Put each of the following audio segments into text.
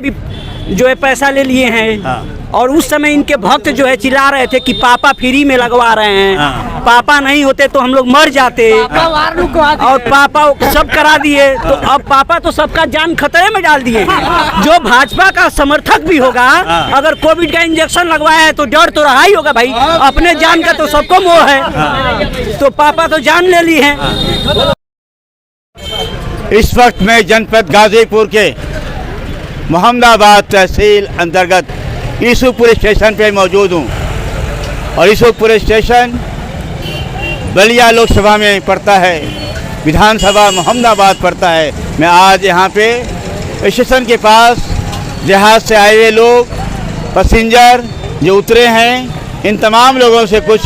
भी जो है पैसा ले लिए हैं। हाँ। और उस समय इनके भक्त जो है चिल्ला रहे थे कि पापा फ्री में लगवा रहे हैं। हाँ। पापा नहीं होते तो हम लोग मर जाते। और पापा सब करा दिए तो अब पापा तो सबका जान खतरे में डाल दिए। जो भाजपा का समर्थक भी होगा अगर कोविड का इंजेक्शन लगवाया है तो डर तो रहा ही होगा भाई, अपने जान का तो सबको मोह है। तो पापा तो जान ले ली है। इस वक्त मैं जनपद गाजीपुर के मोहम्मदाबाद तहसील अंतर्गत ईसुपुर स्टेशन पे मौजूद हूँ और ईसुपुर स्टेशन बलिया लोकसभा में पड़ता है, विधानसभा मोहम्मदाबाद पड़ता है। मैं आज यहाँ पे स्टेशन के पास जहाज से आए हुए लोग, पैसेंजर जो उतरे हैं, इन तमाम लोगों से कुछ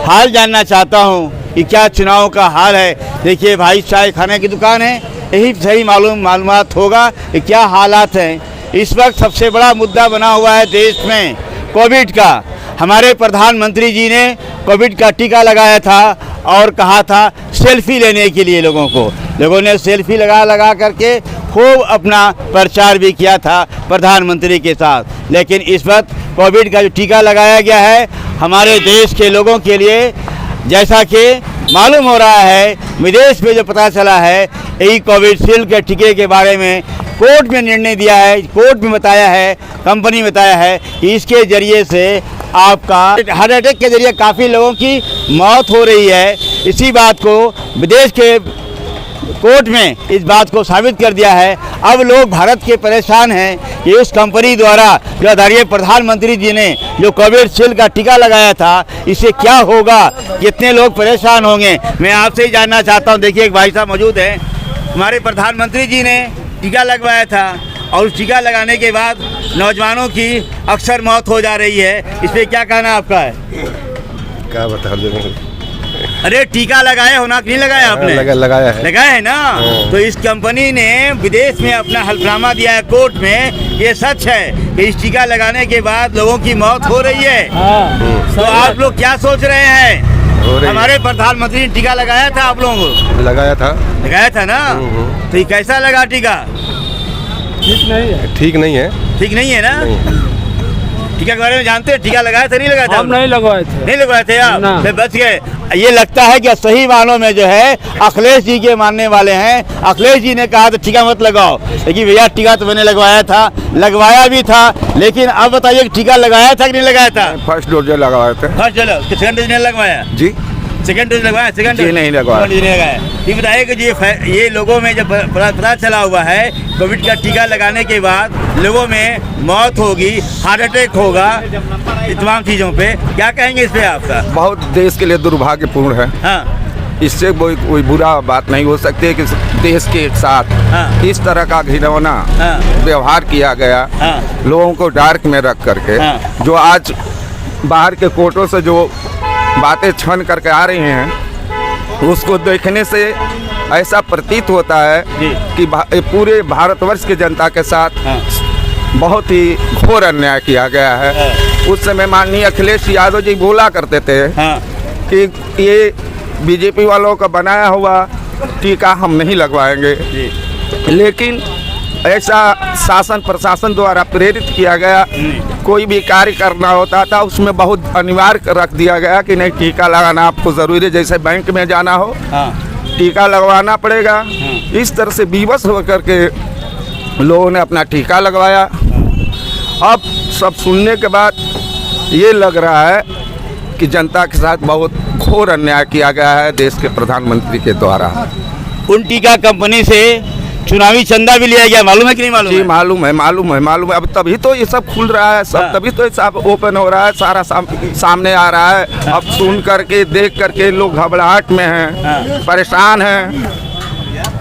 हाल जानना चाहता हूँ कि क्या चुनाव का हाल है। देखिए भाई, चाय खाने की दुकान है, यही सही मालूमात होगा कि क्या हालात हैं। इस वक्त सबसे बड़ा मुद्दा बना हुआ है देश में कोविड का। हमारे प्रधानमंत्री जी ने कोविड का टीका लगाया था और कहा था सेल्फी लेने के लिए लोगों ने सेल्फी लगा करके खूब अपना प्रचार भी किया था प्रधानमंत्री के साथ। लेकिन इस वक्त कोविड का जो टीका लगाया गया है हमारे देश के लोगों के लिए, जैसा कि मालूम हो रहा है, विदेश में जो पता चला है, यही कोविशील्ड के टीके के बारे में कोर्ट में निर्णय दिया है, कोर्ट में बताया है, कंपनी बताया है कि इसके ज़रिए से आपका हार्ट अटैक के ज़रिए काफ़ी लोगों की मौत हो रही है। इसी बात को विदेश के कोर्ट में इस बात को साबित कर दिया है। अब लोग भारत के परेशान हैं कि उस कंपनी द्वारा जो आदरणीय प्रधानमंत्री जी ने जो कोविशील्ड का टीका लगाया था, इससे क्या होगा, कितने लोग परेशान होंगे। मैं आपसे ही जानना चाहता हूं। देखिए, एक भाई साहब मौजूद हैं। हमारे प्रधानमंत्री जी ने टीका लगवाया था और उस टीका लगाने के बाद नौजवानों की अक्सर मौत हो जा रही है, इस पर क्या कहना आपका है? क्या बता दें? अरे टीका लगाया होना कि नहीं लगाया आपने? लगाया है ना। तो इस कंपनी ने विदेश में अपना हल्फनामा दिया है कोर्ट में। ये सच है कि इस टीका लगाने के बाद लोगों की मौत हो रही है। तो आप लोग क्या सोच रहे हैं? हमारे प्रधानमंत्री ने टीका लगाया था, आप लोगों को लगाया था ना। तो ये कैसा लगा टीका? ठीक नहीं है ना। टीका के बारे में जानते हैं? टीका लगाया था नहीं लगाया था? हम नहीं लगवाए थे आप? फिर बच गए। ये लगता है कि सही मानों में जो है अखिलेश जी के मानने वाले हैं। अखिलेश जी ने कहा था टीका मत लगाओ, लेकिन भैया टीका तो मैंने लगवाया भी था। लेकिन अब बताइए, टीका लगाया था कि नहीं लगाया था? फर्स्ट डोज लगवाया था। फर्स्ट डोज, सेकंड डोज नहीं लगवाया जी? सेकंड डोज लगवाया? सेकंड डोज नहीं लगाया। ये बताइए कि ये लोगों में जब पता चला हुआ है कोविड का टीका लगाने के बाद लोगों में मौत होगी, हार्ट अटैक होगा, तमाम चीज़ों पे क्या कहेंगे इस पे आपका? बहुत देश के लिए दुर्भाग्यपूर्ण है। हाँ। इससे कोई बुरा बात नहीं हो सकती कि देश के साथ इस तरह का घिनौना व्यवहार किया गया, लोगों को डार्क में रख करके। जो आज बाहर के कोर्टों से जो बातें छन करके आ रही हैं, उसको देखने से ऐसा प्रतीत होता है कि पूरे भारतवर्ष की जनता के साथ बहुत ही घोर अन्याय किया गया है। उस समय माननीय अखिलेश यादव जी बोला करते थे कि ये बीजेपी वालों का बनाया हुआ टीका हम नहीं लगवाएंगे, लेकिन ऐसा शासन प्रशासन द्वारा प्रेरित किया गया। कोई भी कार्य करना होता था उसमें बहुत अनिवार्य रख दिया गया कि नहीं, टीका लगाना आपको ज़रूरी है। जैसे बैंक में जाना हो, टीका लगवाना पड़ेगा। इस तरह से विवश होकर के लोगों ने अपना टीका लगवाया। अब सब सुनने के बाद ये लग रहा है कि जनता के साथ बहुत घोर अन्याय किया गया है देश के प्रधानमंत्री के द्वारा। उन टीका कंपनी से चुनावी चंदा भी लिया गया, मालूम है कि नहीं मालूम? जी मालूम है। अब तभी तो ये सब खुल रहा है, तभी तो ये सब ओपन हो रहा है, सारा सामने आ रहा है। अब सुन करके देख करके लोग घबराहट में हैं, परेशान हैं।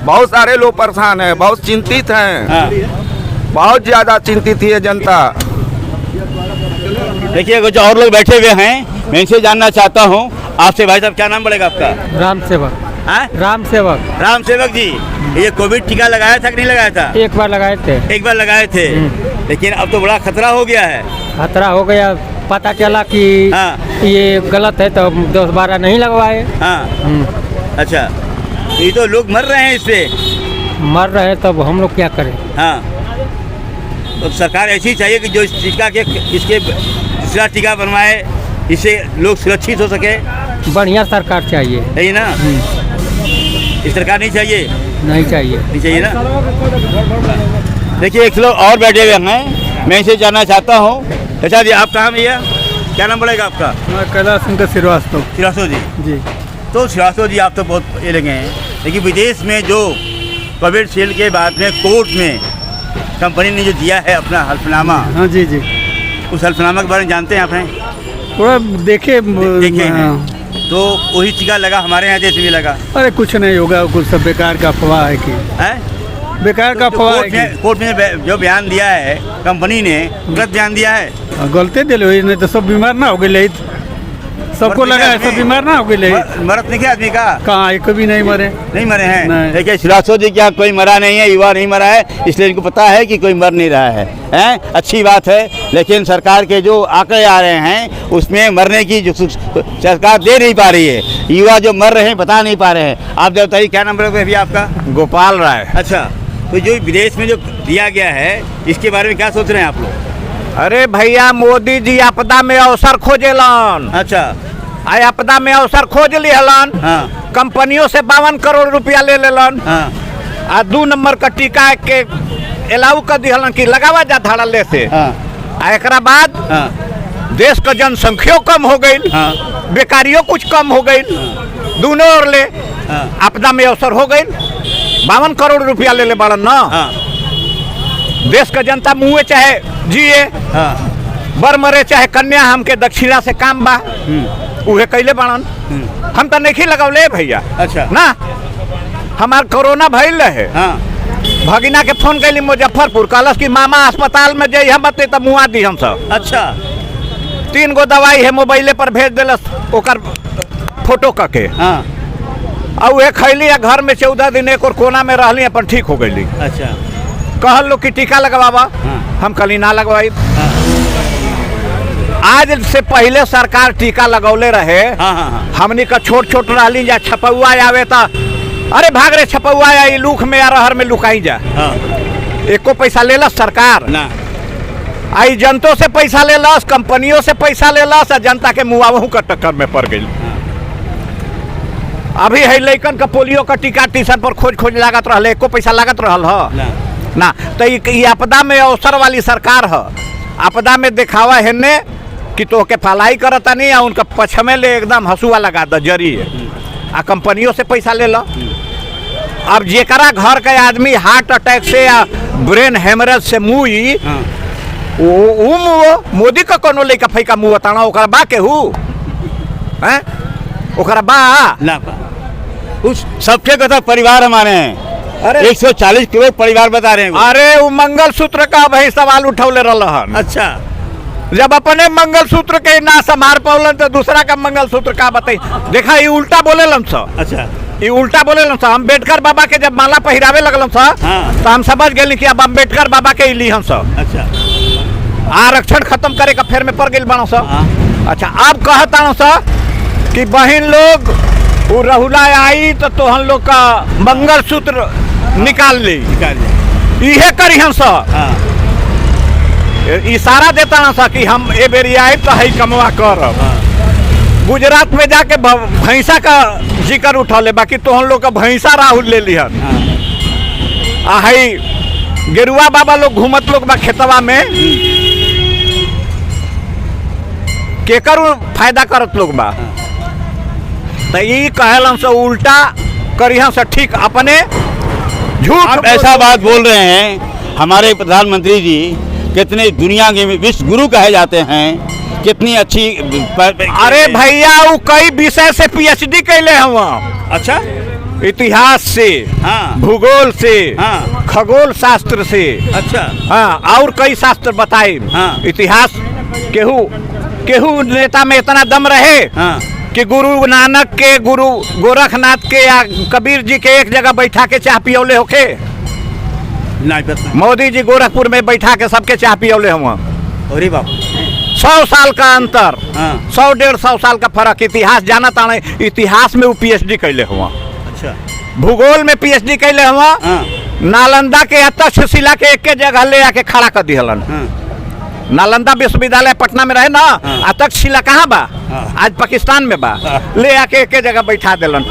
बहुत सारे लोग परेशान हैं, बहुत चिंतित हैं, बहुत ज़्यादा चिंतित है जनता। देखिए, कुछ और लोग बैठे हुए हैं, मैं इनसे जानना चाहता हूँ आपसे। भाई साहब, क्या नाम पड़ेगा आपका? राम सेवक जी, ये कोविड टीका लगाया था कि नहीं लगाया था? एक बार लगाए थे। लेकिन अब तो बड़ा खतरा हो गया है। खतरा हो गया, पता चला कि ये गलत है तो दोबारा नहीं लगवाए। अच्छा, ये तो लोग मर रहे हैं इससे। मर रहे हैं, तब हम लोग क्या करें? तो सरकार ऐसी ही चाहिए कि जो इस टीका के इसके दूसरा टीका बनवाए, इससे लोग सुरक्षित हो सके। बढ़िया सरकार चाहिए। यही ना, इस सरकार नहीं चाहिए, नहीं चाहिए, नहीं चाहिए ना। देखिए एक लोग और बैठे हुए हैं, मैं इसे जानना चाहता हूँ। चाचा जी आप कहाँ भैया, क्या नाम पड़ेगा आपका? मैं कैलाश शंकर श्रीवास्तव। श्रीवास्तव जी। जी। तो श्रीवास्तव जी आप तो बहुत ये लगे हैं, लेकिन विदेश में जो कोविशील्ड के बाद में कोर्ट में कंपनी ने जो दिया है अपना हल्फनामा, हाँ जी जी, उस हल्फनामा के बारे में जानते हैं आपने? थोड़ा देखे हैं। तो वही टीका लगा हमारे यहाँ देश में लगा? अरे कुछ नहीं होगा, कुछ सब बेकार का अफवाह है कि बेकार का अफवाह है। कोर्ट में जो बयान दिया है कंपनी ने, गलत बयान दिया है। गलती दिले नहीं तो सब बीमार ना हो गए, सबको लगा है सब बीमार ना हो गए। मरत नहीं क्या आदमी का? कहाँ एक भी नहीं मरे, नहीं मरे हैं। देखिए श्रीवास्तव जी क्या कोई मरा नहीं है, युवा नहीं मरा है, इसलिए इनको पता है कि कोई मर नहीं रहा है, हैं? अच्छी बात है। लेकिन सरकार के जो आंकड़े आ रहे हैं उसमें मरने की जो सरकार दे नहीं पा रही है, युवा जो मर रहे हैं बता नहीं पा रहे हैं। आप बताइए क्या नंबर है भैया आपका? गोपाल राय। अच्छा, तो जो विदेश में जो दिया गया है इसके बारे में क्या सोच रहे हैं आप लोग? अरे भैया मोदी जी आपदा में अवसर खोजेलन। अच्छा, आय आपदा में अवसर खोज लिहलन। हाँ। कंपनियों से 52 करोड़ रुपया ले लेलन। हाँ। आ 2 नंबर का टीका के अलाउ कर दिहलन कि लगावा जा धड़ल्ले से। हाँ। आ एकरा बाद हाँ। देश का जनसंख्या कम हो गई। हाँ। बेकारियों कुछ कम हो गई। दोनों ओर ले आपदा में अवसर हो गई। 52 करोड़ रुपया ले ले बड़न ना। हाँ। देश का जनता मुँहे चाहे जिए, हाँ। बर मरे चाहे कन्या, हमके दक्षिणा से काम बा उहे कैले बाड़न। हम तो नहीं लगौले भैया। अच्छा ना, हमार कोरोना भइल रहे। हाँ। भगिना के फोन कैली मुजफ्फरपुर, कहलस कि मामा अस्पताल में जाइए, हम बते तो मुआ दी हम सब। अच्छा, 3 गो दवाई है मोबाइले पर भेज दिलस, ओकर फोटो करके। हाँ। और वह खैली घर में 14 दिन एक और कोना में रहली, अपन ठीक हो गई। अच्छा, कहल लोग कि टीका लगवावा। हाँ। हम कहली ना लगवाई। हाँ। आज से पहले सरकार टीका लगौले रहे। हाँ। हाँ। हमनी का छोट छोट रहली जा, छपौआ आवे ता अरे भाग रे छपौआ आई लूख में या रहर में लुकाई जा। हाँ। एको पैसा लेलस सरकार ना, आई जनता से पैसा लेलस, कंपनियों से पैसा लेलस, और जनता के मुआवहू का टक्कर में पड़ गई। अभी है लइकन का पोलियो का टीका टीशन पर खोज खोज लागत रहले, एको पैसा लागत रहल ह ना। तो ये आपदा में अवसर वाली सरकार है। आपदा में दिखावा है ने कि तो के फलाई करता नहीं, आ उनका पछमे ले एकदम हंसुआ लगा द जरी आ कंपनियों से पैसा ले लो। अब जेकरा घर के आदमी हार्ट अटैक से या ब्रेन हेमरेज से मुई, वो मोदी का कोनो लेका फैका मुँह बताना ओकरा बा के हु हैं, ओकरा बा ना उस सबके कथा परिवार हमारे हैं। अरे 140 करोड़ परिवार बता रहे हैं। अरे वो मंगलसूत्र का भाई सवाल उठौले रहन। अच्छा, जब अपने मंगलसूत्र के ना संभार पौलन तो दूसरा का मंगलसूत्र का बताई। देखा ये उल्टा बोले लम सा। अच्छा, ये उल्टा बोले लम सा। अम्बेडकर बाबा के जब माला पहिरावे लगलम सा, हाँ। तो हम समझ गए कि अब अम्बेडकर बाबा के ली हम सब। अच्छा, आरक्षण खत्म करे का फेर में पड़ गई बनो सा। हाँ। अच्छा, अब कहता सा कि बहन लोग वो रहुला आई तो तोहन लोग का मंगलसूत्र निकाल ली, इहे करी हम सब। हाँ। इशारा देता ना सा कि हम ए बेरी आए तो है कमवा कर। गुजरात में जाके भैंसा का जिक्र उठौले, बाकी तो हम लोग का भैंसा राहुल ले लिहन। आ है गेरुआ बाबा लोग घूमत लोग बा खेतवा में, केकर फायदा करत लोग बा। तो ये कहलन से उल्टा करिहन से ठीक अपने झूठ। आप ऐसा बात बोल रहे हैं, हमारे प्रधानमंत्री जी कितने दुनिया के विश्व गुरु कहे जाते हैं, कितनी अच्छी अरे भैया वो कई विषय से पीएचडी कैले हम। अच्छा, इतिहास से, हाँ। भूगोल से, हाँ। खगोल शास्त्र से। अच्छा, हाँ, और कई शास्त्र बताए। हाँ। इतिहास केहू नेता में इतना दम रहे, हाँ। कि गुरु नानक के, गुरु गोरखनाथ के या कबीर जी के एक जगह बैठा के चाह पियौले होके। मोदी जी गोरखपुर में बैठा के सबके चाह पियौले हम। अरे बाप, 100 साल का अंतर। हाँ। 100-150 साल का फर्क। इतिहास जाना ताने, इतिहास में वो पीएचडी कैले हुआ। अच्छा, भूगोल में पीएचडी कैले हुआ, नालंदा के तक्षशिला के एक जगह ले आके खड़ा कर दिहलन। नालंदा विश्वविद्यालय पटना में रहे ना, तक्षशिला कहाँ बा? आज पाकिस्तान में बा। ले आके एक जगह बैठा दिलन।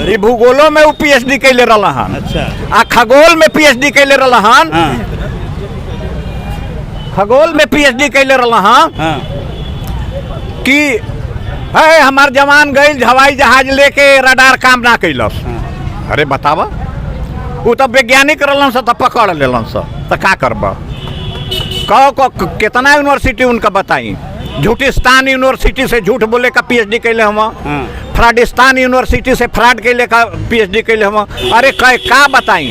ये भूगोलों में वो पीएचडी कैले रहन। अच्छा। खगोल में पीएचडी कैले रहन। खगोल में पीएचडी कैले रहन कि है हमार जवान गई हवाई जहाज लेके रडार काम ना कैलस। अरे बतावा, वो तो वैज्ञानिक रहलन से तो पकड़ लेलन से, तो का करबा? कहो कितना यूनिवर्सिटी उनका बताई। झूठिस्तान यूनिवर्सिटी से झूठ बोले का पीएचडी कैले हम, फ्राडिस्तान यूनिवर्सिटी से फ्रॉड कैले का पीएचडी कैले हम। अरे का बताई?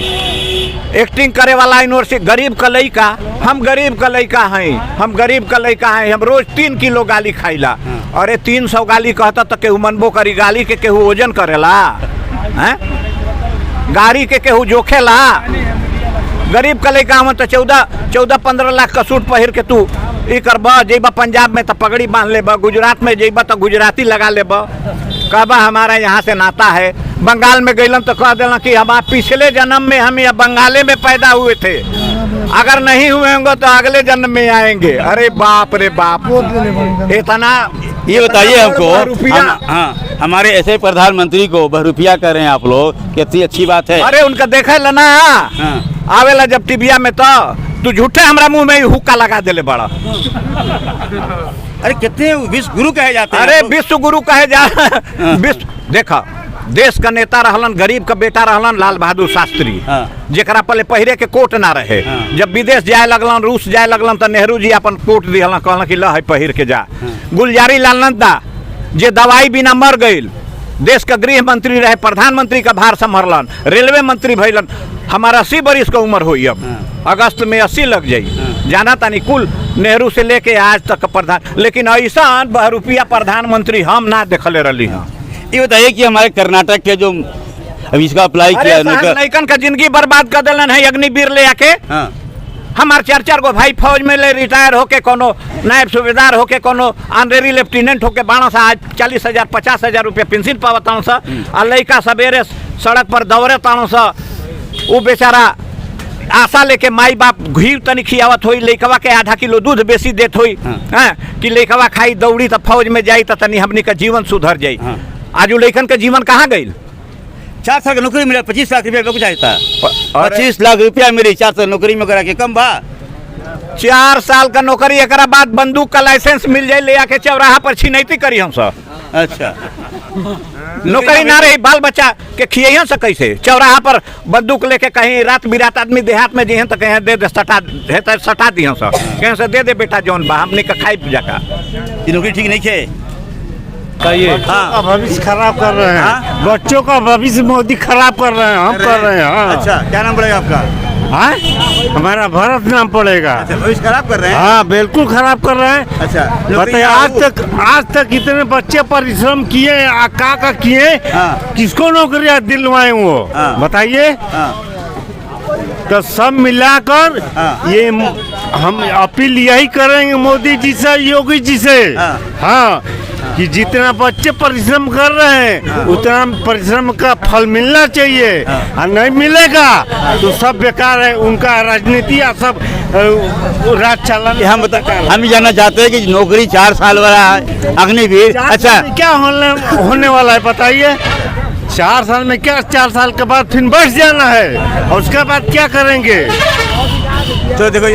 एक्टिंग करे वाला यूनिवर्सिटी, गरीब का लइका, हम गरीब का लइका हैं, हम गरीब का लइका हैं, हम रोज 3 किलो गाली खाइला। अरे 300 गाली कहता तो केहू मनबो करी, गाली के केहू वजन करेला हैं? गाड़ी के केहू जोखेला? गरीब का लइका हम तो 14-15 लाख का सूट पहिर के तू ई करबा। जेबा पंजाब में तो पगड़ी बांध लेबा, गुजरात में जेबा तो गुजराती लगा लेबा, कहबा हमारा यहाँ से नाता है। बंगाल में गइलन तो कह देना कि हम पिछले जन्म में हम यहाँ बंगाले में पैदा हुए थे, अगर नहीं हुए होंगे तो अगले जन्म में आएंगे। अरे बाप रे बाप, इतना। ये बताइए हमको, हमारे ऐसे प्रधानमंत्री को बहरूपिया कर रहे हैं आप लोग, कितनी अच्छी बात है। अरे उनका देखे ला ना, आवेला जब टीविया में तो तू झूठे हमरा मुंह में हुक्का लगा देले बड़ा। अरे कितने विश्व गुरु कहे जाते हैं। अरे विश्व गुरु कहे जा, विश्व देखा देश का नेता रहलन, गरीब का बेटा रहलन लाल बहादुर शास्त्री, जेकरा पहले पहिरे के कोट ना रहे। जब विदेश जाए लगलन, रूस जाए लगलन तो नेहरू जी अपन कोट दिहलन, कहलन कि लह पहिर के जा। गुलजारी लाल नंदा जे दवाई बिना मर गईल, देश का गृह मंत्री रहे, प्रधानमंत्री का भार संभरलन, रेलवे मंत्री भइलन। हमारा 80 बरिस का उम्र हुई, अब अगस्त में 80 लग जाई। जाना तानी कुल नेहरू से लेके आज तक प्रधान, लेकिन ऐसा बहरूपिया प्रधानमंत्री हम ना देखले रही। ये बताइए कि हमारे कर्नाटक के जो अभी इसका अप्लाई किया, लइकन का जिंदगी बर्बाद कर दिलन है अग्निवीर ले आके। हमार 4 गो भाई फौज में ले रिटायर होके, कोनो नायब सूबेदार होके, कोनो ऑनरेरी लेफ्टिनेंट होके बाणा सा आज 40,000 50,000 रुपया पेंशन पावतान सा। आ लइका सवेरे सड़क पर दौड़े तान सा, वो बेचारा आशा लेके माई बाप घी तनी खियावत होई, लइकवा के आधा किलो दूध बेसी देत होई कि लइकवा खाई दौड़ी तो फौज में जाई तो तनी हमनी का जीवन सुधर जाई। आज वो लइकन के जीवन कहाँ गई? 4 साल की नौकरी मिला, 25 लाख रुपया कुछ चाहता, 25 लाख रुपया मिली 4 साल नौकरी में करा के कम बा। 4 साल का नौकरी, एक बाद बंदूक का लाइसेंस मिल जाए, ले आके चौराहा पर छिनैती करी हम सब। अच्छा, नौकरी ना रही, बाल बच्चा के खियन से कैसे? चौराहा पर बंदूक लेके कहीं रात बिरात आदमी देहात में जिहन तो कहीं दे दे सटा दिहन सब, कहीं से दे दे बेटा जौन बा हमने का खाई पूजा का। ये नौकरी ठीक नहीं है। हाँ, भविष्य खराब कर रहे हैं, बच्चों का भविष्य मोदी खराब कर रहे हैं, हम कर रहे हैं। अच्छा, क्या नाम पड़ेगा आपका? हाँ, हमारा भरत नाम पड़ेगा। अच्छा, भविष्य खराब कर रहे हैं। हाँ, बिल्कुल खराब कर रहे हैं। अच्छा, बताइए आज तक इतने बच्चे परिश्रम किए, का किए, किसको नौकरियां दिलवाए वो बताइए। तो सब मिलाकर ये हम अपील यही करेंगे मोदी जी से, योगी जी से, हाँ, कि जितना बच्चे परिश्रम कर रहे हैं उतना परिश्रम का फल मिलना चाहिए, और नहीं मिलेगा तो सब बेकार है, उनका राजनीति सब राज चलन। हम ही जानना चाहते हैं कि नौकरी 4 साल वाला है अग्निवीर, अच्छा क्या होने वाला है बताइए? 4 साल में क्या, 4 साल के बाद फिर बैठ जाना है, और उसके बाद क्या करेंगे? तो देखो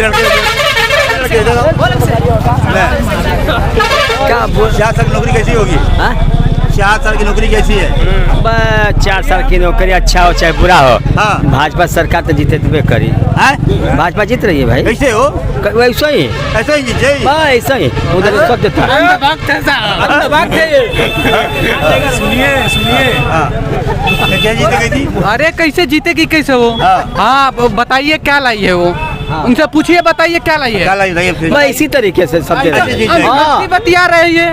क्या 4 साल की नौकरी कैसी होगी? 4 साल की नौकरी कैसी है? 4 साल की नौकरी अच्छा हो चाहे बुरा हो, भाजपा सरकार तो जीते करी। भाजपा जीत रही है भाई। कैसे हो? वैसा ही, ऐसा ही जीते, ऐसा ही उधर सब देता। क्या जीतेगी? अरे कैसे जीतेगी, कैसे वो? हाँ बताइए क्या लाई है वो, उनसे पूछिए, बताइए क्या लाई है। इसी तरीके से सब भक्ति बतिया रहे हैं।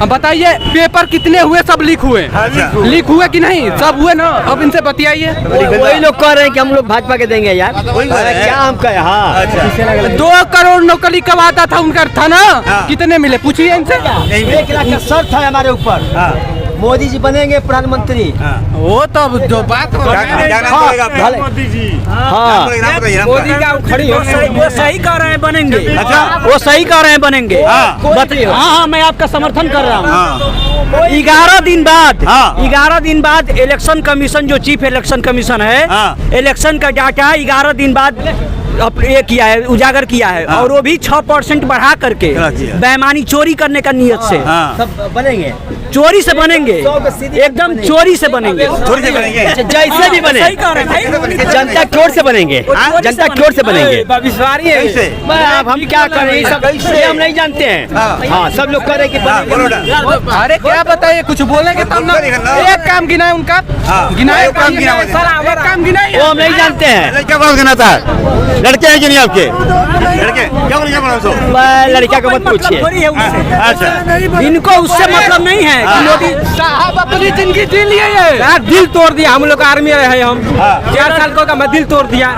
बताइए पेपर कितने हुए, सब लीक हुए, लीक हुए कि नहीं? सब हुए ना, अब इनसे बतियाइए। वही लोग कह रहे हैं कि हम लोग भाजपा के देंगे यार, क्या हम कहे? हाँ, 2 करोड़ नौकरी का वादा था उनका, था ना, कितने मिले पूछिए इनसे। 1 लाख का शर्त था हमारे ऊपर, मोदी जी बनेंगे प्रधानमंत्री। वो तो जो बात हो मोदी जी हाँ मोदी का खड़ी हो वो सही कह रहे हैं बनेंगे। अच्छा। वो सही कह रहे हैं बनेंगे। हाँ। हाँ मैं आपका समर्थन कर रहा हूँ। 11 दिन बाद 11 दिन बाद इलेक्शन कमीशन जो चीफ इलेक्शन कमीशन है इलेक्शन का डाटा 11 दिन बाद ये किया है, उजागर किया है। और वो भी 6% बढ़ा करके बेईमानी चोरी करने का नियत से सब बनेंगे, चोरी से बनेंगे, एकदम चोरी से बनेंगे। चोरी से बनेंगे। जैसे भी बने सही कह रहे हैं। जनता की ओर से बनेंगे, जनता की ओर से बनेंगे। कैसे? अब हम क्या करें, ये सब ये हम नहीं जानते हैं। हाँ सब लोग कह रहे कि अरे क्या बताइए, कुछ बोलेंगे तब ना। एक काम गिनाए उनका, गिनाए काम गिनाए, एक काम गिनाए, वो हम नहीं जानते हैं। क्या बात कहना था? लड़के हैं कि नहीं आपके? लड़के क्या बोले, क्या बोला उसको? लड़का को मत पूछिए। अच्छा, इनको उससे मतलब नहीं है कि मोदी साहब अपनी जिंदगी जी लिए ये दिल तोड़ दिया। हम लोग आर्मी रहे हैं, हम 4 साल का मैं दिल तोड़ दिया।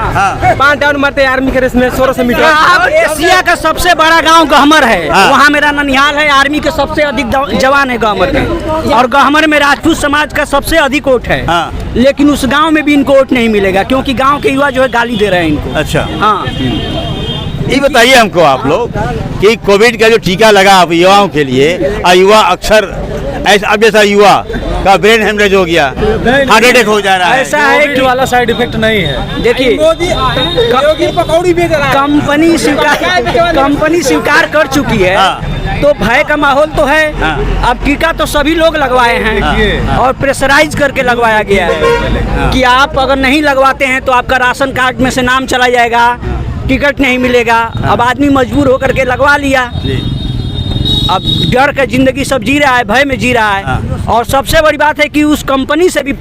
5 डाउन मरते आर्मी के रेस में 1600 मीटर। अब एशिया का सबसे बड़ा गांव गहमर है, वहाँ मेरा ननिहाल है। आर्मी के सबसे अधिक जवान है गहमर के, और गहमर में राजपूत समाज का सबसे अधिक वोट है। लेकिन उस गांव में भी इनको वोट नहीं मिलेगा, क्योंकि गांव के युवा जो है गाली दे रहे हैं इनको। अच्छा, हाँ ये बताइए हमको आप लोग कि कोविड का जो टीका लगा आप युवाओं के लिए, युवा अक्सर ऐसा, अब जैसा युवा का ब्रेन हेमरेज हो गया, हार्ट अटैक हो जा रहा है। ऐसा है कि वाला साइड इफेक्ट नहीं है। देखिए पकौड़ी बेच रहा है। कंपनी स्वीकार कर चुकी है, तो भय का माहौल तो है। अब टीका तो सभी लोग लगवाए हैं और प्रेशराइज करके लगवाया गया है कि आप अगर नहीं लगवाते हैं तो आपका राशन कार्ड में से नाम चला जाएगा, टिकट नहीं मिलेगा। अब आदमी मजबूर होकर के लगवा लिया। अब डर का जिंदगी सब जी रहा है, भय में जी रहा है। और सबसे बड़ी बात है कि उस कंपनी से भी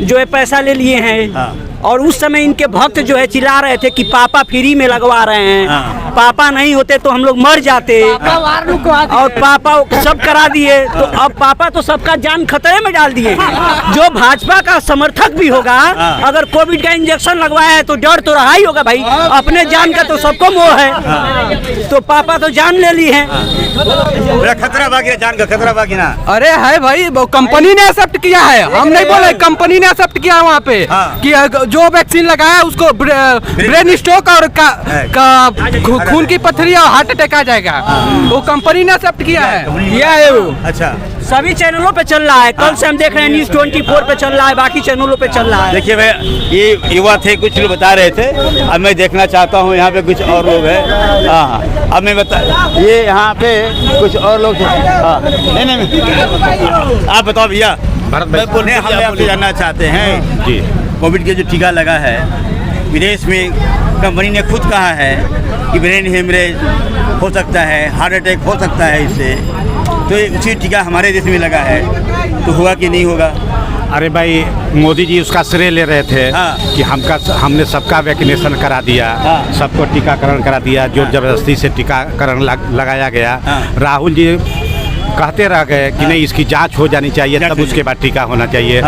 जो है पैसा ले लिए हैं। और उस समय इनके भक्त जो है चिल्ला रहे थे कि पापा फ्री में लगवा रहे हैं, पापा नहीं होते तो हम लोग मर जाते, और पापा सब करा दिए। तो अब पापा तो सबका जान खतरे में डाल दिए। जो भाजपा का समर्थक भी होगा, अगर कोविड का इंजेक्शन लगवाया है तो डर तो रहा ही होगा भाई, अपने जान का तो सबको मोह है। तो पापा तो जान ले ली है। खतरा बाकी है, जान का खतरा बाकी ना। अरे है भाई, वो कंपनी ने एक्सेप्ट किया है, हम नहीं बोले, कंपनी ने एक्सेप्ट किया वहाँ पे कि जो वैक्सीन लगाया उसको ब्रेन स्ट्रोक और खून की पथरी और हार्ट अटैक आ जाएगा। वो कंपनी ने एक्सेप्ट किया है वो। अच्छा, सभी चैनलों पे चल रहा है। कल से हम देख रहे हैं न्यूज़ 24 पे चल रहा है, बाकी चैनलों पे चल रहा है। देखिए भाई, ये युवा थे, कुछ लोग बता रहे थे। अब मैं देखना चाहता हूँ यहाँ पे कुछ और लोग हैं। हाँ, अब मैं बता, ये यहाँ पे कुछ और लोग थे। हाँ, नहीं, आप बताओ भैया। मैं बोलने हम आपसे जानना चाहते हैं जी, कोविड के जो टीका लगा है, विदेश में कंपनी ने खुद कहा है कि ब्रेन हेमरेज हो सकता है, हार्ट अटैक हो सकता है इससे, तो उसी टीका हमारे देश में लगा है, तो हुआ कि नहीं होगा? अरे भाई, मोदी जी उसका श्रेय ले रहे थे कि हमने सबका वैक्सीनेशन करा दिया, सबको टीकाकरण करा दिया, जो जबरदस्ती से टीकाकरण लगाया गया। राहुल जी कहते रह गए कि नहीं, इसकी जांच हो जानी चाहिए, तब उसके बाद टीका होना चाहिए।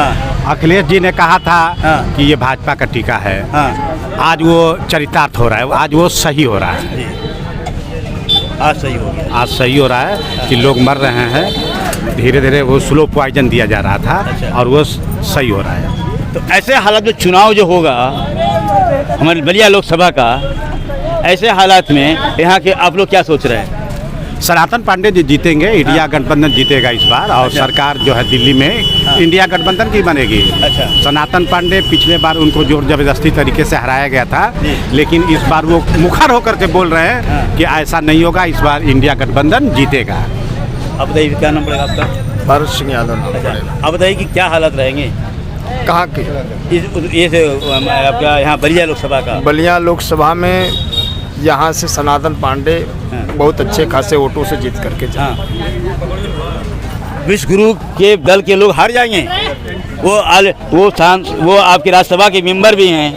अखिलेश जी ने कहा था कि ये भाजपा का टीका है। आज वो चरितार्थ हो रहा है, आज वो सही हो रहा है। आज सही हो गया, आज सही हो रहा है कि लोग मर रहे हैं। धीरे धीरे वो स्लो पॉइजन दिया जा रहा था और वो सही हो रहा है। तो ऐसे हालात में चुनाव जो होगा हमारे बलिया लोकसभा का, ऐसे हालात में यहाँ के आप लोग क्या सोच रहे हैं? सनातन पांडे जी जीतेंगे, इंडिया गठबंधन जीतेगा इस बार। और सरकार जो है दिल्ली में इंडिया गठबंधन की बनेगी। अच्छा। सनातन पांडे पिछले बार उनको जोर जबरदस्ती तरीके से हराया गया था, लेकिन इस बार वो मुखर होकर के बोल रहे हैं कि ऐसा नहीं होगा, इस बार इंडिया गठबंधन जीतेगा। अब बताइए क्या नाम पड़ेगा आपका? भरत सिंह यादव। अब बताइए कि क्या हालात रहेंगे कहाँ के? ये से आपका यहाँ बलिया लोकसभा का? बलिया लोकसभा में यहाँ से सनातन पांडे बहुत अच्छे खासे वोटों से जीत करके विश्व गुरु के दल के लोग हार जाएंगे। वो आपके राज्यसभा के मेंबर भी हैं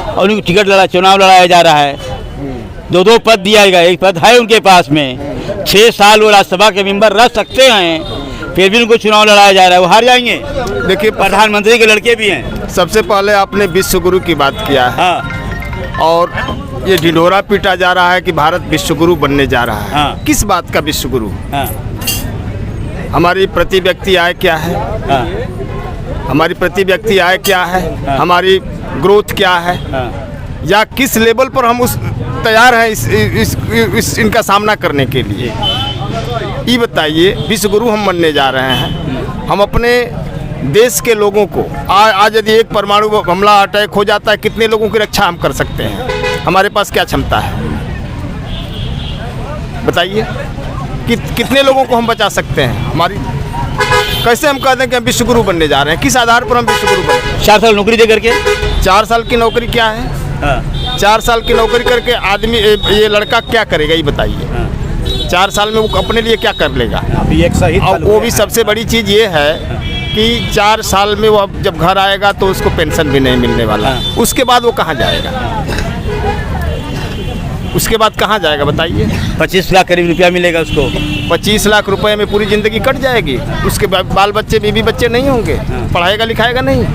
और उनको टिकट चुनाव लड़ाया जा रहा है। 2 पद दिया गया, एक पद है उनके पास में। 6 साल वो राज्यसभा के मेंबर रह सकते हैं, फिर भी उनको चुनाव लड़ाया जा रहा है, वो हार जाएंगे। देखिए, प्रधानमंत्री के लड़के भी हैं। सबसे पहले आपने विश्व गुरु की बात किया है। और ये ढिंढोरा पीटा जा रहा है कि भारत विश्व गुरु बनने जा रहा है। किस बात का विश्व गुरु? हमारी प्रति व्यक्ति आय क्या है, हमारी प्रति व्यक्ति आय क्या है, हमारी ग्रोथ क्या है, या किस लेवल पर हम उस तैयार हैं इस इनका सामना करने के लिए। ये बताइए, विश्व गुरु हम बनने जा रहे हैं, हम अपने देश के लोगों को आज यदि एक परमाणु हमला अटैक हो जाता है, कितने लोगों की रक्षा हम कर सकते हैं, हमारे पास क्या क्षमता है बताइए। कितने लोगों को हम बचा सकते हैं, हमारी कैसे हम कह दें कि हम विश्व गुरु बनने जा रहे हैं, किस आधार पर हम विश्व गुरु बने। 4 साल नौकरी दे करके, 4 साल की नौकरी क्या है, 4 साल की नौकरी करके आदमी ये लड़का क्या करेगा ये बताइए। 4 साल में वो अपने लिए क्या कर लेगा। अभी एक शहीद और वो भी सबसे बड़ी चीज़ ये है कि 4 साल में वो जब घर आएगा तो उसको पेंशन भी नहीं मिलने वाला, उसके बाद वो कहाँ जाएगा, उसके बाद कहाँ जाएगा बताइए। 25 लाख करीब रुपया मिलेगा उसको। 25 लाख रुपए में पूरी ज़िंदगी कट जाएगी, उसके बाल बच्चे बीवी बच्चे नहीं होंगे, पढ़ाएगा लिखाएगा नहीं।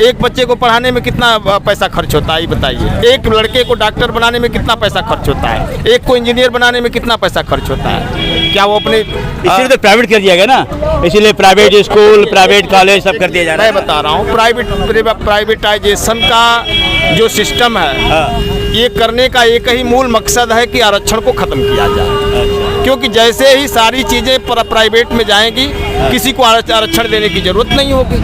एक बच्चे को पढ़ाने में कितना पैसा खर्च होता है ये बताइए। एक लड़के को डॉक्टर बनाने में कितना पैसा खर्च होता है, एक को इंजीनियर बनाने में कितना पैसा खर्च होता है। क्या वो अपने इसलिए तो प्राइवेट कर दिया गया ना, इसीलिए प्राइवेट स्कूल प्राइवेट कॉलेज सब कर दिया जा रहा है। मैं बता रहा हूँ प्राइवेटाइजेशन का जो सिस्टम है, ये करने का एक ही मूल मकसद है कि आरक्षण को ख़त्म किया जाए। क्योंकि जैसे ही सारी चीज़ें प्राइवेट में जाएंगी, किसी को आरक्षण देने की ज़रूरत नहीं होगी।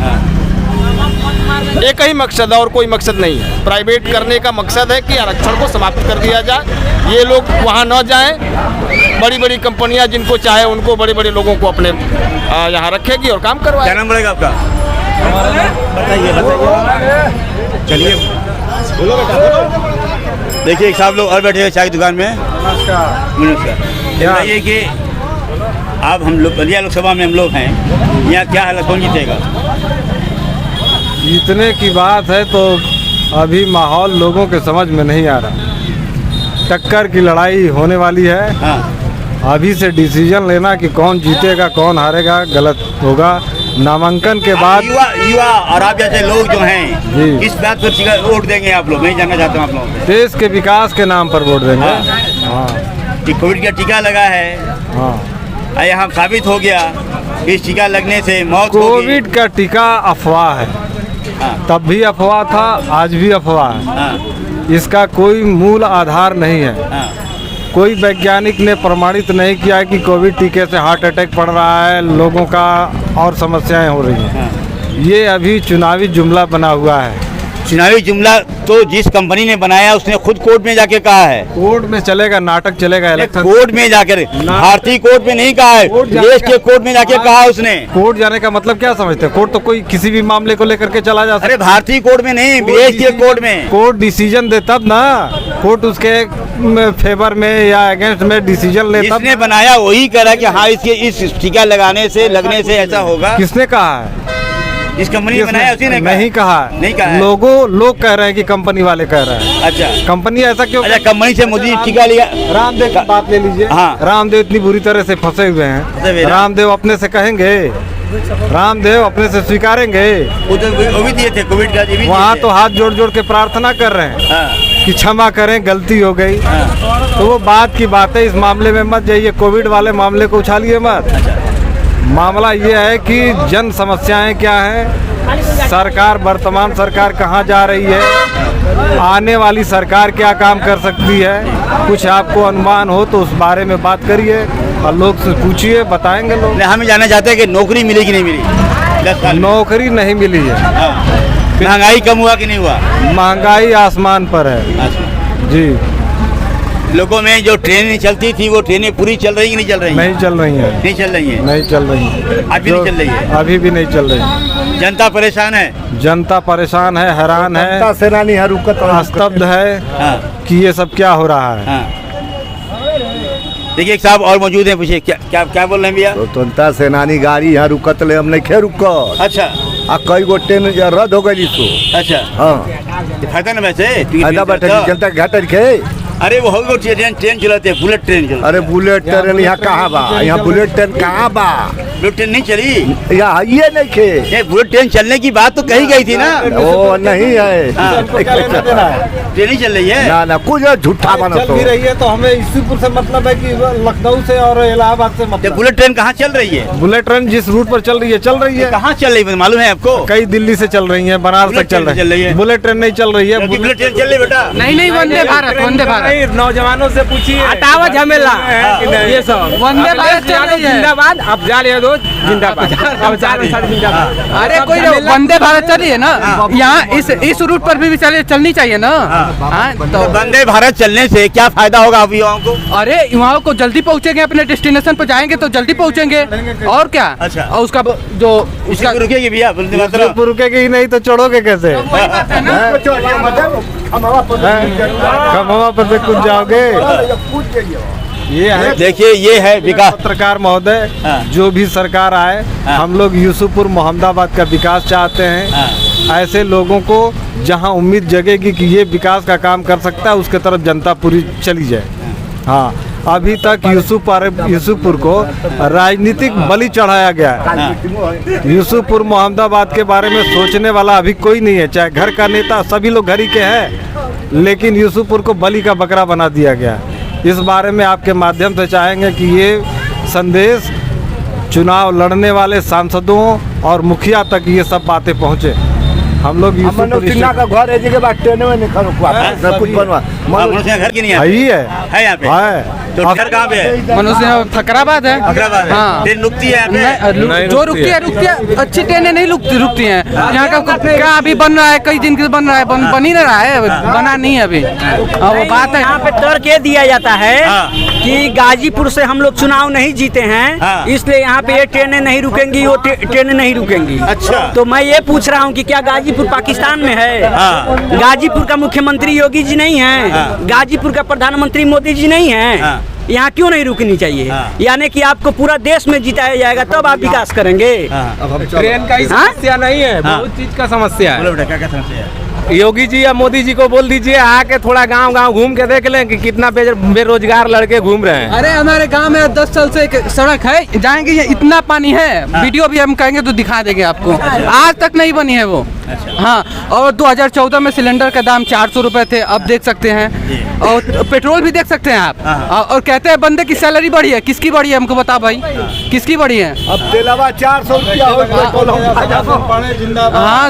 एक ही मकसद है और कोई मकसद नहीं है। प्राइवेट करने का मकसद है कि आरक्षण को समाप्त कर दिया जाए, ये लोग वहाँ न जाएं। बड़ी बड़ी कंपनियां जिनको चाहे उनको, बड़े बड़े लोगों को अपने यहाँ रखेगी और काम करवाएगी। क्या नाम पड़ेगा आपका? बताइए चलिए बोलो बेटा। देखिए एक साहब लोग और बैठे हैं चाय की दुकान में। नमस्कार। बताइए कि आप हम लोग बलिया लोकसभा में हम लोग हैं, यहाँ क्या हालत, कौन जीतेगा? जीतने की बात है तो अभी माहौल लोगों के समझ में नहीं आ रहा। टक्कर की लड़ाई होने वाली है। अभी से डिसीजन लेना कि कौन जीतेगा कौन हारेगा गलत होगा। नामांकन के बाद युवा और आप जैसे लोग जो हैं, किस बात पर वोट देंगे आप लोग? मैं जानना चाहता हूँ आप लोग। देश के विकास के नाम पर वोट देंगे। कि कोविड का टीका लगा है, यहाँ साबित हो गया इस टीका लगने से मौत होगी। कोविड का टीका अफवाह है, तब भी अफवाह था, आज भी अफवाह है। इसका कोई मूल आधार नहीं है। कोई वैज्ञानिक ने प्रमाणित नहीं किया कि कोविड टीके से हार्ट अटैक पड़ रहा है, लोगों का और समस्याएं हो रही हैं। ये अभी चुनावी जुमला बना हुआ है। चुनावी जुमला तो जिस कंपनी ने बनाया उसने खुद कोर्ट में जाके कहा है। कोर्ट में चलेगा, नाटक चलेगा इलेक्शन। कोर्ट में जाकर, भारतीय कोर्ट में नहीं कहा है, देश के कोर्ट में जाके कहा उसने। कोर्ट जाने का मतलब क्या समझते हैं? कोर्ट तो कोई किसी भी मामले को लेकर के चला जा सकता है। अरे भारतीय कोर्ट में नहीं, देश के कोर्ट में। कोर्ट डिसीजन दे तब ना, कोर्ट उसके फेवर में या अगेंस्ट में डिसीजन ले तब। जिसने बनाया वही कह रहा है कि हाँ इसके इस टीका लगने से ऐसा होगा। किसने कहा है? इस कंपनी ने बनाया उसी ने नहीं कहा। नहीं कहा। लोग कह रहे हैं कि कंपनी वाले कह रहे हैं। अच्छा, कंपनी ऐसा क्यों? अच्छा, कंपनी से मोदी टीका लिया। रामदेव की बात ले लीजिए। हाँ। रामदेव इतनी बुरी तरह से फंसे हुए हैं। रामदेव अपने से कहेंगे, रामदेव अपने से स्वीकारेंगे। वो भी दिए थे कोविड का। वहाँ तो हाथ जोड़ जोड़ के प्रार्थना कर रहे हैं कि क्षमा करें, गलती हो गई। तो वो बात की बात है, इस मामले में मत जाइए। कोविड वाले मामले को उछालिए मत। मामला ये है कि जन समस्याएं क्या हैं, सरकार, वर्तमान सरकार कहाँ जा रही है, आने वाली सरकार क्या काम कर सकती है। कुछ आपको अनुमान हो तो उस बारे में बात करिए और लोग से पूछिए, बताएंगे लोग। हम जानना चाहते हैं कि नौकरी मिली कि नहीं मिली? नौकरी नहीं मिली है। महंगाई कम हुआ कि नहीं हुआ? महंगाई आसमान पर है जी। लोगों में जो ट्रेनें चलती थी वो ट्रेनें पूरी चल रही कि नहीं चल रही? नहीं चल रही है। नहीं चल रही है? नहीं चल रही है। अभी नहीं चल रही है? अभी भी नहीं चल रही है। जनता परेशान है। जनता परेशान है, हैरान है, सेनानी स्तब्ध है कि ये सब क्या हो रहा है। देखिए एक साहब और मौजूद हैं, पूछिए क्या क्या बोल रहे हैं भैया? स्वतंत्रता सेनानी गाड़ी यहाँ रुकत ले, हम नहीं खे रुकत। अच्छा, कई गो ट्रेन रद्द हो गई। अच्छा, हाँ, फायदा ना वैसे फायदा बैठे जनता के घाटा खे। अरे वो ट्रेन चलाते हैं, बुलेट ट्रेन चलती। अरे बुलेट ट्रेन यहाँ कहाँ बा? यहाँ बुलेट ट्रेन कहाँ बा? बुलेट ट्रेन नहीं चली, यहाँ ये नहीं खे। ये बुलेट ट्रेन चलने की बात तो कही गई थी ना। वो नहीं है, ट्रेन ही चल रही है ना कुछ झूठा बना। चल भी रही है तो हमें इसीपुर से मतलब है कि लखनऊ से और इलाहाबाद से मतलब। बुलेट ट्रेन कहाँ चल रही है? बुलेट ट्रेन जिस रूट पर चल रही है कहाँ चल रही है मालूम है आपको? कई दिल्ली से चल रही है, बनारस तक चल रही है। बुलेट ट्रेन नहीं चल रही है। बुलेट ट्रेन चल रही है बेटा? नहीं, वंदे भारत, वंदे भारत। नौजवानों से पूछिए, हटावा झमेला ये सब वंदे भारत चल रही है। जिंदाबाद, अफजाल यादव जिंदाबाद, अफजाल जिंदाबाद। अरे कोई वंदे भारत चल रही है ना, यहाँ इस रूट पर भी चलनी चाहिए ना। तो वंदे भारत चलने से क्या फायदा होगा आप युवाओं को? अरे युवाओं को जल्दी पहुँचेंगे, अपने डेस्टिनेशन पर जाएंगे तो जल्दी पहुँचेंगे, और क्या। अच्छा। और उसका जो उसका रुकेगी भैया, रुकेगी ही नहीं तो चढ़ोगे कैसे? खमवा पर से कुछ जाओगे। ये है, देखिए ये है विकास। पत्रकार महोदय, जो भी सरकार आए, हम लोग यूसुफपुर मोहम्मदाबाद का विकास चाहते हैं। ऐसे लोगों को जहां उम्मीद जगेगी कि ये विकास का काम कर सकता है, उसके तरफ जनता पूरी चली जाए। हाँ, अभी तक यूसुफपुर को राजनीतिक बलि चढ़ाया गया है। यूसुफपुर मोहम्मदाबाद के बारे में सोचने वाला अभी कोई नहीं है। चाहे घर का नेता, सभी लोग घर ही के हैं, लेकिन यूसुफपुर को बलि का बकरा बना दिया गया है। इस बारे में आपके माध्यम से चाहेंगे कि ये संदेश चुनाव लड़ने वाले सांसदों और मुखिया तक ये सब बातें पहुँचे। हम लोग का घर है जगह ट्रेन में नहीं खड़ा कुछ बनवा घर की नहीं है यहाँ पे है। तो घर कहाँ पे है? मनुष्य फकराबाद है। हाँ, ट्रेन रुकती है यहाँ पे? जो रुकती है अच्छी ट्रेनें नहीं रुकती हैं। यहाँ का क्या अभी बन रहा है, कई दिन के बन रहा है, बन ही नहीं रहा है, बना नहीं है अभी। वो बात है, यहाँ पे तर्क ये दिया जाता है कि गाजीपुर से हम लोग चुनाव नहीं जीते हैं, इसलिए यहाँ पे ये ट्रेनें नहीं रुकेंगी, वो ट्रेनें नहीं रुकेंगी। अच्छा, तो मैं ये पूछ रहा हूँ कि क्या गाजीपुर पाकिस्तान में है? गाजीपुर का मुख्यमंत्री योगी जी नहीं है? गाजीपुर का प्रधानमंत्री मोदी जी नहीं है? यहाँ क्यों नहीं रुकनी चाहिए? यानी कि आपको पूरा देश में जिताया जाएगा तब आप विकास करेंगे। ट्रेन का ही समस्या नहीं है, बहुत चीज का समस्या है। क्या समस्या है? योगी जी या मोदी जी को बोल दीजिए आके थोड़ा गांव घूम के देख लें कि कितना बेरोजगार लड़के घूम रहे हैं। अरे हमारे गांव में 10 साल से एक सड़क है, जाएंगे ये इतना पानी है, वीडियो भी हम कहेंगे तो दिखा देंगे आपको, आज तक नहीं बनी है वो। हाँ, और 2014 में सिलेंडर का दाम 400 रुपए थे, अब देख सकते हैं, और पेट्रोल भी देख सकते हैं आप। और कहते हैं बंदे की सैलरी बढ़ी है, किसकी बढ़ी है हमको बता भाई, किसकी बढ़ी है? अब 400 रुपया। हाँ।